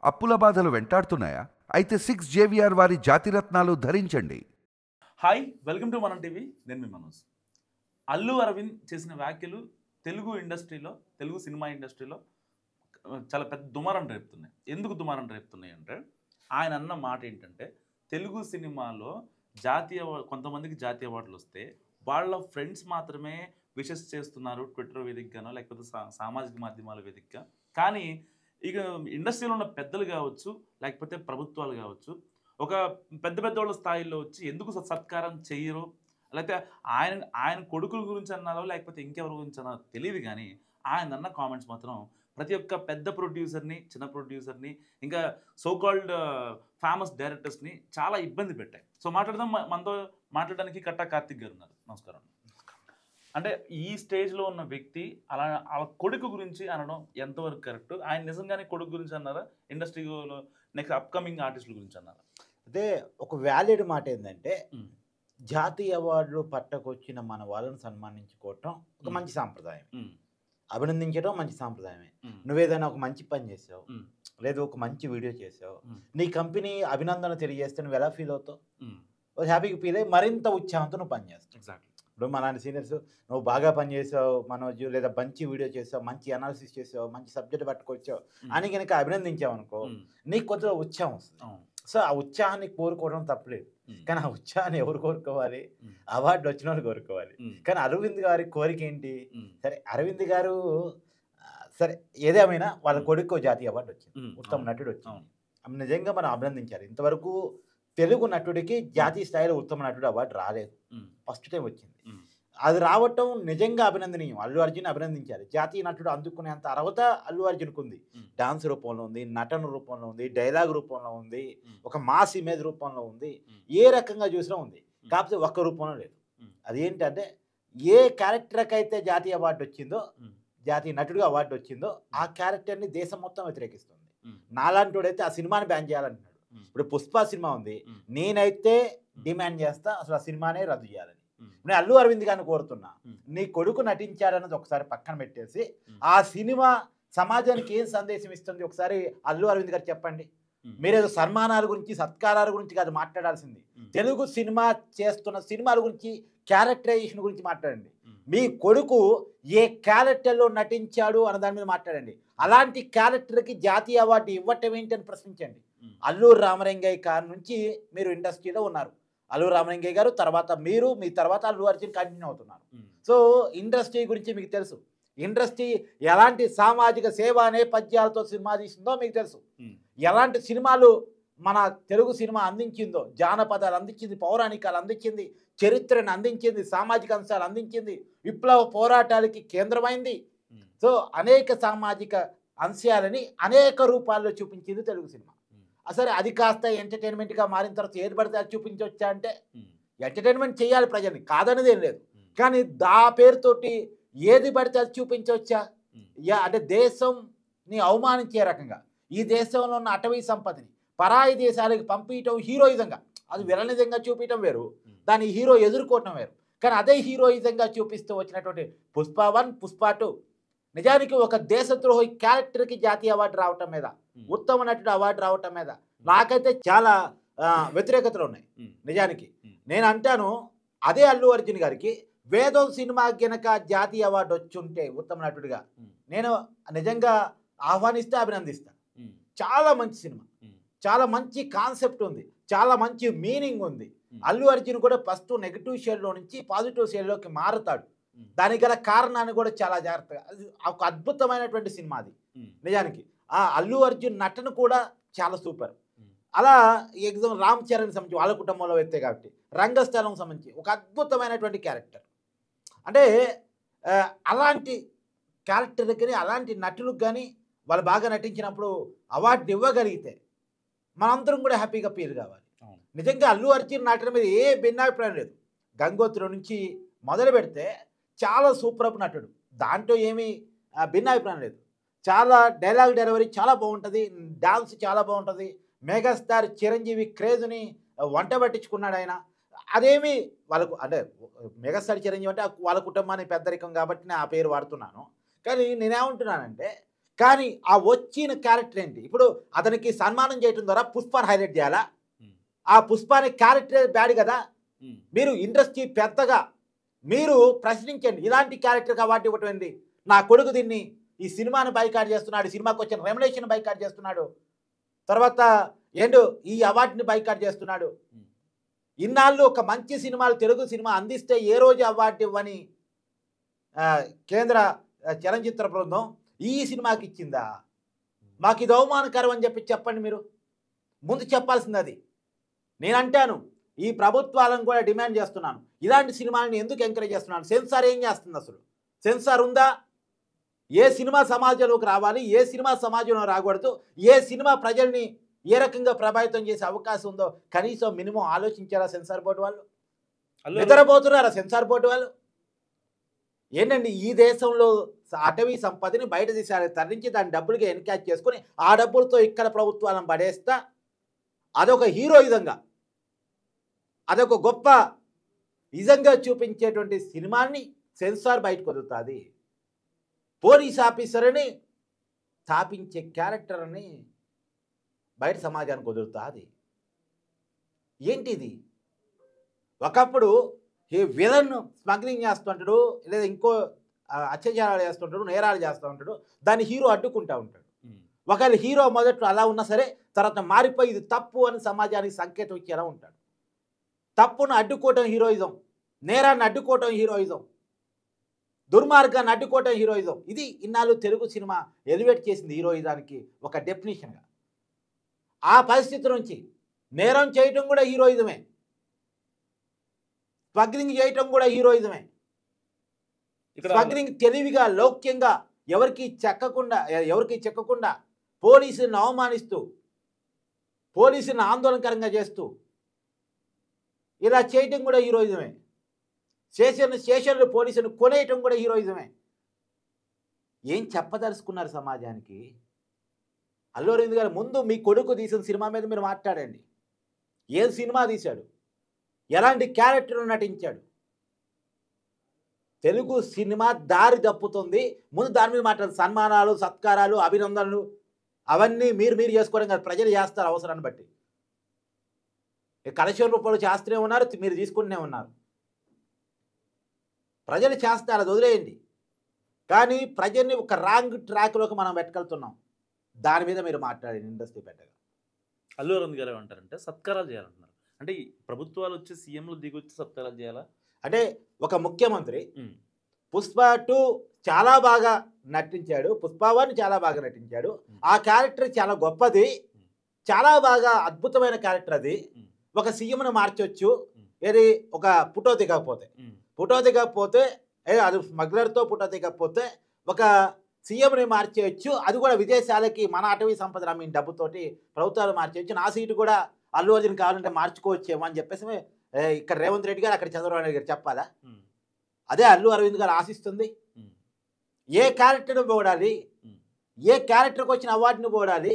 అప్పుల బాధలు వెంటాడుతున్నాయా? అయితే 6 జేవిఆర్ వారి జాతిరత్నాలు ధరించండి. హాయ్, వెల్కమ్ టు మనం టీవీ. నేను మీ మనోజ్. అల్లు అరవింద్ చేసిన వ్యాఖ్యలు తెలుగు సినిమా ఇండస్ట్రీలో చాలా పెద్ద దుమారం రేపుతున్నాయి. ఎందుకు దుమారం రేపుతున్నాయి అంటే, ఆయన అన్న మాట ఏంటంటే, తెలుగు సినిమాలో కొంతమందికి జాతీయ అవార్డులు వస్తే వాళ్ళ ఫ్రెండ్స్ మాత్రమే విషెస్ చేస్తున్నారు ట్విట్టర్ వేదికగానో లేకపోతే సామాజిక మాధ్యమాల వేదికగా. కానీ ఇక ఇండస్ట్రీలో ఉన్న పెద్దలు కావచ్చు, లేకపోతే ప్రభుత్వాలు కావచ్చు, ఒక పెద్ద పెద్దోళ్ళ స్థాయిలో వచ్చి ఎందుకు సత్కారం చెయ్యరు, లేకపోతే ఆయన కొడుకుల గురించి అన్నారో లేకపోతే ఇంకెవరి గురించి అన్నారో తెలియదు. కానీ ఆయన అన్న కామెంట్స్ మాత్రం ప్రతి ఒక్క పెద్ద ప్రొడ్యూసర్ని, చిన్న ప్రొడ్యూసర్ని, ఇంకా సోకాల్డ్ ఫేమస్ డైరెక్టర్స్ని చాలా ఇబ్బంది పెట్టాయి. సో మనతో మాట్లాడడానికి కట్టా కార్తిక్ గారు ఉన్నారు. నమస్కారం. అంటే ఈ స్టేజ్లో ఉన్న వ్యక్తి వాళ్ళ కొడుకు గురించి అనడం ఎంతవరకు కరెక్ట్? ఆయన నిజంగానే కొడుకు గురించి అన్నారా, ఇండస్ట్రీలో నెక్స్ట్ అప్కమింగ్ ఆర్టిస్టుల గురించి అన్నారా? అదే ఒక వ్యాలిడ్ మాట ఏంటంటే, జాతీయ అవార్డులు పట్టకొచ్చిన మన వాళ్ళని సన్మానించుకోవటం ఒక మంచి సాంప్రదాయం, అభినందించడం మంచి సాంప్రదాయమే. నువ్వేదైనా ఒక మంచి పని చేసావు, లేదా ఒక మంచి వీడియో చేసావు, నీ కంపెనీ అభినందన తెలియజేస్తే నువ్వు ఎలా ఫీల్ అవుతావు? హ్యాపీగా ఫీల్ అయ్యి మరింత ఉత్సాహంతో నువ్వు పని చేస్తావు. ఎగ్జాక్ట్లీ. ఇప్పుడు మా నాన్న సీనియర్స్, నువ్వు బాగా పనిచేసావు మనోజు, లేదా మంచి వీడియో చేసావు, మంచి అనాలిసిస్ చేసావు, మంచి సబ్జెక్ట్ పట్టుకొచ్చావు అని కనుక అభినందించావు అనుకో, నీకు కొంచెం ఉత్సాహం వస్తుంది. సో ఆ ఉత్సాహాన్ని కోరుకోవడం తప్పలేదు. కానీ ఆ ఉత్సాహాన్ని ఎవరు కోరుకోవాలి? అవార్డు వచ్చిన వాళ్ళు కోరుకోవాలి. కానీ అరవింద్ గారి కోరిక ఏంటి? సరే, అరవింద్ గారు సరే ఏదేమైనా వాళ్ళ కొడుకు జాతీయ అవార్డు వచ్చింది, ఉత్తమ నటుడు వచ్చింది. నిజంగా మనం అభినందించాలి. ఇంతవరకు తెలుగు నటుడికి జాతీయ స్థాయిలో ఉత్తమ నటుడు అవార్డు రాలేదు, ఫస్ట్ టైం వచ్చింది. అది రావటం నిజంగా అభినందనీయం. అల్లు అర్జున్ అభినందించాలి. జాతీయ నటుడు అందుకునేంత అర్హత అల్లు అర్జున్కు ఉంది. డాన్స్ రూపంలో ఉంది, నటన రూపంలో ఉంది, డైలాగ్ రూపంలో ఉంది, ఒక మాస్ ఇమేజ్ రూపంలో ఉంది, ఏ రకంగా చూసినా ఉంది. కాకపోతే ఒక్క రూపంలో లేదు. అదేంటంటే, ఏ క్యారెక్టర్కి అయితే జాతీయ అవార్డు వచ్చిందో, జాతీయ నటుడిగా అవార్డు వచ్చిందో, ఆ క్యారెక్టర్ని దేశం మొత్తం వ్యతిరేకిస్తుంది. నాలాంటివాడైతే ఆ సినిమాని బ్యాన్ చేయాలంటున్నాడు. ఇప్పుడు పుష్ప సినిమా ఉంది, నేనైతే డిమాండ్ చేస్తా అసలు ఆ సినిమానే రద్దు చేయాలని. నేను అల్లు అరవింద్ గారిని కోరుతున్నా, నీ కొడుకు నటించాడన్నది ఒకసారి పక్కన పెట్టేసి, ఆ సినిమా సమాజానికి ఏం సందేశం ఇస్తుంది ఒకసారి అల్లు అరవింద్ గారు చెప్పండి. మీరేదో సన్మానాల గురించి, సత్కారాల గురించి కాదు మాట్లాడాల్సింది. తెలుగు సినిమా చేస్తున్న సినిమాల గురించి, క్యారెక్టరైజేషన్ గురించి మాట్లాడండి. మీ కొడుకు ఏ క్యారెక్టర్లో నటించాడు అన్న దాని మీద మాట్లాడండి. అలాంటి క్యారెక్టర్కి జాతీయ అవార్డు ఇవ్వటం ఏంటి అని ప్రశ్నించండి. అల్లూరు రామలింగయ్య గారి నుంచి మీరు ఇండస్ట్రీలో ఉన్నారు, అల్లూరు రామలింగయ్య గారు తర్వాత మీరు, మీ తర్వాత అల్లు అర్జున్ కంటిన్యూ అవుతున్నారు. సో ఇండస్ట్రీ గురించి మీకు తెలుసు. ఇండస్ట్రీ ఎలాంటి సామాజిక సేవా నేపథ్యాలతో సినిమా తీసిందో మీకు తెలుసు. ఎలాంటి సినిమాలు మన తెలుగు సినిమా అందించిందో, జానపదాలు అందించింది, పౌరాణికాలు అందించింది, చరిత్రను అందించింది, సామాజిక అంశాలు అందించింది, విప్లవ పోరాటాలకి కేంద్రమైంది. సో అనేక సామాజిక అంశాలని అనేక రూపాల్లో చూపించింది తెలుగు సినిమా. సరే, అది కాస్త ఎంటర్టైన్మెంట్గా మారిన తర్వాత ఏది పడితే అది చూపించవచ్చా అంటే, ఎంటర్టైన్మెంట్ చేయాలి ప్రజల్ని, కాదనేది ఏం లేదు. కానీ దా పేరుతోటి ఏది పడితే అది చూపించవచ్చా? అంటే దేశంని అవమానించే రకంగా, ఈ దేశంలో ఉన్న అటవీ సంపదని పరాయి దేశాలకు పంపించడం హీరోయిజంగా, అది విలనిజంగా చూపించడం వేరు, దాన్ని హీరో ఎదుర్కోవటం వేరు. కానీ అదే హీరోయిజంగా చూపిస్తూ వచ్చినటువంటి పుష్ప 1, పుష్ప 2 నిజానికి ఒక దేశద్రోహి క్యారెక్టర్కి జాతీయ అవార్డు రావటం మీద, ఉత్తమ నటుడు అవార్డు రావటం మీద నాకైతే చాలా వ్యతిరేకతలు ఉన్నాయి. నిజానికి నేను అంటాను, అదే అల్లు అర్జున్ గారికి వేదం సినిమా గనక జాతీయ అవార్డు వచ్చి ఉంటే ఉత్తమ నటుడిగా, నేను నిజంగా ఆహ్వానిస్తే అభినందిస్తాను. చాలా మంచి సినిమా, చాలా మంచి కాన్సెప్ట్ ఉంది, చాలా మంచి మీనింగ్ ఉంది. అల్లు అర్జున్ కూడా ఫస్ట్ నెగిటివ్ షేడ్లో నుంచి పాజిటివ్ షేడ్లోకి మారుతాడు. దానికి గల కారణాన్ని కూడా చాలా జాగ్రత్తగా, ఒక అద్భుతమైనటువంటి సినిమా అది. నిజానికి ఆ అల్లు అర్జున్ నటన కూడా చాలా సూపర్. అలా ఎగ్జామ్ రామ్ చరణ్ సంబంధించి వాళ్ళ కుటుంబంలో వ్యక్తే కాబట్టి రంగస్థలం సంబంధించి ఒక అద్భుతమైనటువంటి క్యారెక్టర్. అంటే అలాంటి క్యారెక్టర్కి కానీ, అలాంటి నటులకు కానీ వాళ్ళు బాగా నటించినప్పుడు అవార్డు ఇవ్వగలిగితే మనందరం కూడా హ్యాపీగా ఫీల్ కావాలి. నిజంగా అల్లు అర్జున్ నటన మీద ఏ భిన్నాభిప్రాయం లేదు. గంగోత్రి నుంచి మొదలు పెడితే చాలా సూపర్ నటుడు, దాంట్లో ఏమీ భిన్నాభిప్రాయం లేదు. చాలా డైలాగ్ డెలివరీ చాలా బాగుంటుంది, డాన్స్ చాలా బాగుంటుంది. మెగాస్టార్ చిరంజీవి క్రేజ్ని వంట పట్టించుకున్నాడు ఆయన. అదేమి వాళ్ళకు, అంటే మెగాస్టార్ చిరంజీవి అంటే వాళ్ళ కుటుంబానికి పెద్దరికం కాబట్టి నేను ఆ పేరు వాడుతున్నాను. కానీ నేనేమంటున్నానంటే, కానీ ఆ వచ్చిన క్యారెక్టర్ ఏంటి? ఇప్పుడు అతనికి సన్మానం చేయడం ద్వారా పుష్పాన్ని హైలైట్ చేయాలా? ఆ పుష్పాని క్యారెక్టర్ బ్యాడ్ కదా. మీరు ఇండస్ట్రీ పెద్దగా మీరు ప్రశ్నించండి. ఇలాంటి క్యారెక్టర్కి అవార్డు ఇవ్వటం ఏంది? నా కొడుకు దీన్ని ఈ సినిమాని బైకాట్ చేస్తున్నాడు, సినిమాకి వచ్చిన రెమ్యునేషన్ బైకాట్ చేస్తున్నాడు, తర్వాత ఏండు ఈ అవార్డుని బైకాట్ చేస్తున్నాడు. ఇన్నాళ్ళు ఒక మంచి సినిమాలు తెలుగు సినిమా అందిస్తే ఏ రోజు అవార్డు ఇవ్వని కేంద్ర చలనచిత్ర బృందం ఈ సినిమాకి ఇచ్చిందా? మాకు ఇది అవమానకరం అని చెప్పండి. మీరు ముందు చెప్పాల్సింది అది. నేను అంటాను, ఈ ప్రభుత్వాలను కూడా డిమాండ్ చేస్తున్నాను, ఇలాంటి సినిమాలను ఎందుకు ఎంకరేజ్ చేస్తున్నాను? సెన్సార్ ఏం చేస్తుంది? అసలు సెన్సార్ ఉందా? ఏ సినిమా సమాజంలోకి రావాలి, ఏ సినిమా సమాజంలో రాకూడదు, ఏ సినిమా ప్రజల్ని ఏ రకంగా ప్రభావితం చేసే అవకాశం ఉందో కనీసం మినిమం ఆలోచించారా సెన్సార్ బోర్డు వాళ్ళు? నిద్రపోతున్నారా సెన్సార్ బోర్డు వాళ్ళు? ఏంటండి, ఈ దేశంలో అటవీ సంపదని బయట దేశాలకు తరలించి దాని డబ్బులుగా ఎన్కాచ్ చేసుకుని ఆ డబ్బులతో ఇక్కడ ప్రభుత్వాలను పడేస్తా అదొక హీరోయిజంగా, అదొక గొప్ప నిజంగా చూపించేటువంటి సినిమాని సెన్సార్ బయటకు వదులుతుంది. పోలీస్ ఆఫీసర్ అని స్థాపించే క్యారెక్టర్ని బయట సమాజానికి వదులుతుంది. ఏంటిది? ఒకప్పుడు ఈ విలన్ స్మగ్లింగ్ చేస్తుంటాడు, లేదా ఇంకో అత్యాచారాలు చేస్తుంటాడు, నేరాలు చేస్తూ ఉంటాడు, దాన్ని హీరో అడ్డుకుంటూ ఉంటాడు. ఒకవేళ హీరో మొదట్లో అలా ఉన్నా సరే తర్వాత మారిపోయి ఇది తప్పు అని సమాజానికి సంకేతం ఇచ్చేలా ఉంటాడు. తప్పును అడ్డుకోవటం హీరోయిజం, నేరాన్ని అడ్డుకోవటం హీరోయిజం, దుర్మార్గాన్ని అడ్డుకోవటం హీరోయిజం. ఇది ఇన్నాళ్ళు తెలుగు సినిమా ఎలివేట్ చేసింది హీరోయిజానికి ఒక డెఫినేషన్గా. ఆ పరిస్థితి నుంచి నేరం చేయటం కూడా హీరోయిజమే, స్మగ్లింగ్ చేయటం కూడా హీరోయిజమే. స్మగ్లింగ్ తెలివిగా లౌక్యంగా ఎవరికి చెక్కకుండా పోలీసులను అవమానిస్తూ పోలీసులను ఆందోళనకరంగా చేస్తూ ఇలా చేయటం కూడా హీరోయిజమే. స్టేషన్లు పోలీసులను కొనేయటం కూడా హీరోయిజమే. ఏం చెప్పదలుచుకున్నారు సమాజానికి? అల్లు అరవింద్ గారు ముందు మీ కొడుకు తీసిన సినిమా మీద మీరు మాట్లాడండి. ఏం సినిమా తీశాడు, ఎలాంటి క్యారెక్టర్ నటించాడు? తెలుగు సినిమా దారి తప్పుతుంది, ముందు దాని మీద మాట్లాడు. సన్మానాలు, సత్కారాలు, అభినందనలు అవన్నీ మీరు చేసుకోవడం కాదు, ప్రజలు చేస్తారు అవసరాన్ని బట్టి. కలెక్షన్ రూపాయలు చేస్తూనే ఉన్నారు, మీరు తీసుకుంటూనే ఉన్నారు. ప్రజలు చేస్తారు, అది వదిలేయండి. కానీ ప్రజల్ని ఒక రాంగ్ ట్రాక్లోకి మనం పెట్టగలుగుతున్నాం. దాని మీద మీరు మాట్లాడండి ఇండస్ట్రీ పెట్టగా. అల్లు అరవింద్ గారు ఏమంటారంటే సత్కారాలు చేయాలంటున్నారు. అంటే ఈ ప్రభుత్వాలు వచ్చి సీఎంలు దిగొచ్చి సత్కారాలు చేయాలా? అంటే ఒక ముఖ్యమంత్రి పుష్ప 2 చాలా బాగా నటించాడు, పుష్ప 1 చాలా బాగా నటించాడు. ఆ క్యారెక్టర్ చాలా గొప్పది, చాలా బాగా అద్భుతమైన క్యారెక్టర్. అది ఒక సీఎంను మార్చొచ్చు. ఏది ఒక ఫోటో దిగకపోతే అది స్మగ్లర్తో ఫోటో దిగకపోతే ఒక సీఎంని మార్చేయచ్చు. అది కూడా విదేశాలకి మన అటవీ సంపద మీ డబ్బుతోటి ప్రభుత్వాలు మార్చేయచ్చు. నా సీటు కూడా అల్లు అర్జున్ కావాలంటే మార్చుకోవచ్చేమో అని చెప్పేసి ఇక్కడ రేవంత్ రెడ్డి గారు, అక్కడ చంద్రబాబు నాయుడు గారు చెప్పాలా? అదే అల్లు అరవింద్ గారు ఆశిస్తుంది. ఏ క్యారెక్టర్ను పోడాలి, ఏ క్యారెక్టర్కి వచ్చిన అవార్డును పోడాలి.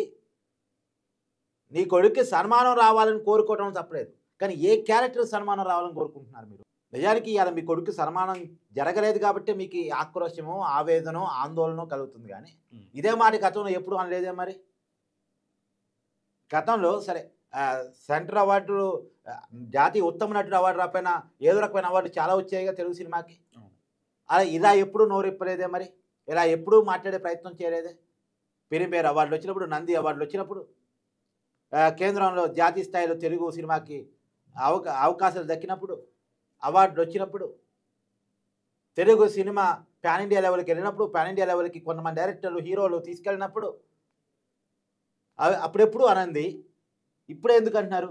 నీ కొడుక్కి సన్మానం రావాలని కోరుకోవడం తప్పలేదు, కానీ ఏ క్యారెక్టర్ సన్మానం రావాలని కోరుకుంటున్నారు మీరు? నిజానికి ఇవాళ మీ కొడుకు సన్మానం జరగలేదు కాబట్టి మీకు ఆక్రోశమో, ఆవేదనో, ఆందోళన కలుగుతుంది. కానీ ఇదే మాట గతంలో ఎప్పుడు అనలేదే మరి? గతంలో సరే సెంటర్ అవార్డులు, జాతీయ ఉత్తమ నటుడు అవార్డు రాకపోయినా ఏదో రకమైన అవార్డు చాలా వచ్చాయిగా తెలుగు సినిమాకి. అలా ఇలా ఎప్పుడు నోరెప్పలేదే మరి? ఇలా ఎప్పుడూ మాట్లాడే ప్రయత్నం చేయలేదే? పెరిమేర్ అవార్డులు వచ్చినప్పుడు, నంది అవార్డులు వచ్చినప్పుడు, కేంద్రంలో జాతీయ స్థాయిలో తెలుగు సినిమాకి అవకాశాలు దక్కినప్పుడు, అవార్డులు వచ్చినప్పుడు, తెలుగు సినిమా పాన్ ఇండియా లెవెల్కి వెళ్ళినప్పుడు, పాన్ ఇండియా లెవెల్కి కొంతమంది డైరెక్టర్లు, హీరోలు తీసుకెళ్ళినప్పుడు అప్పుడెప్పుడు అనంది. ఇప్పుడే ఎందుకు అంటున్నారు?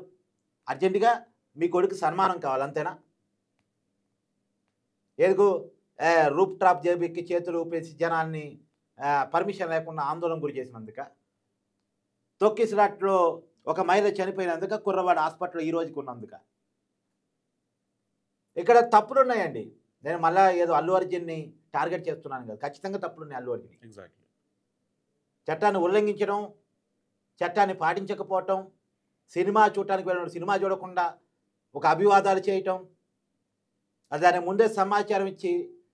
అర్జెంటుగా మీ కొడుకు సన్మానం కావాలి అంతేనా? ఏదుగు రూప్ టాప్ జేబీకి చేతులు ఊపేసి జనాన్ని పర్మిషన్ లేకుండా ఆందోళన గురి చేసినందుక, తొక్కిసలాట్లో ఒక మహిళ చనిపోయినందుక, కుర్రవాడు హాస్పిటల్లో ఈ రోజుకి ఉన్నందుక. ఇక్కడ తప్పులు ఉన్నాయండి. నేను మళ్ళీ ఏదో అల్లు అర్జున్ని టార్గెట్ చేస్తున్నాను కదా, ఖచ్చితంగా తప్పులు ఉన్నాయి అల్లు అర్జున్. ఎగ్జాక్ట్లీ. చట్టాన్ని ఉల్లంఘించడం, చట్టాన్ని పాటించకపోవటం, సినిమా చూడటానికి వెళ్ళడం, సినిమా చూడకుండా ఒక అభివాదాలు చేయటం, దాని ముందే సమాచారం ఇచ్చి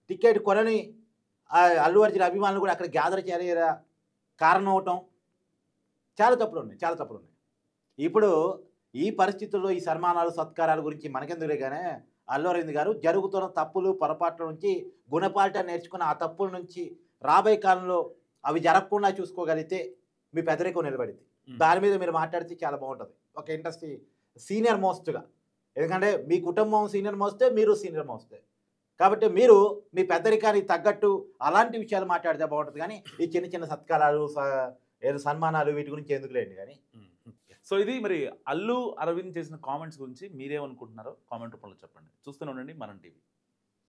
టికెట్ కొనని అల్లు అర్జున్ అభిమానులు కూడా అక్కడ గ్యాదర్ చేయలేరా? కారణం అవటం చాలా తప్పులు ఉన్నాయి. ఇప్పుడు ఈ పరిస్థితుల్లో ఈ సన్మానాలు సత్కారాల గురించి మనకెందుకులే కానీ అల్లు అరవింద్ గారు జరుగుతున్న తప్పులు పొరపాట్ల నుంచి గుణపాఠం నేర్చుకున్న ఆ తప్పుల నుంచి రాబోయే కాలంలో అవి జరగకుండా చూసుకోగలిగితే మీ పెదరికం నిలబడింది. దాని మీద మీరు మాట్లాడితే చాలా బాగుంటుంది. ఒక ఇండస్ట్రీ సీనియర్ మోస్ట్గా, ఎందుకంటే మీ కుటుంబం సీనియర్ మోస్తే మీరు సీనియర్ మోస్తే, కాబట్టి మీరు మీ పెద్దరికానికి తగ్గట్టు అలాంటి విషయాలు మాట్లాడితే బాగుంటుంది. కానీ ఈ చిన్న చిన్న సత్కారాలు ఏదో సన్మానాలు వీటి గురించి ఎందుకు లేండి. కానీ సో ఇది మరి అల్లు అరవింద్ చేసిన కామెంట్స్ గురించి మీరేమనుకుంటున్నారో కామెంట్ రూపంలో చెప్పండి. చూస్తూనే ఉండండి మనం టీవీ.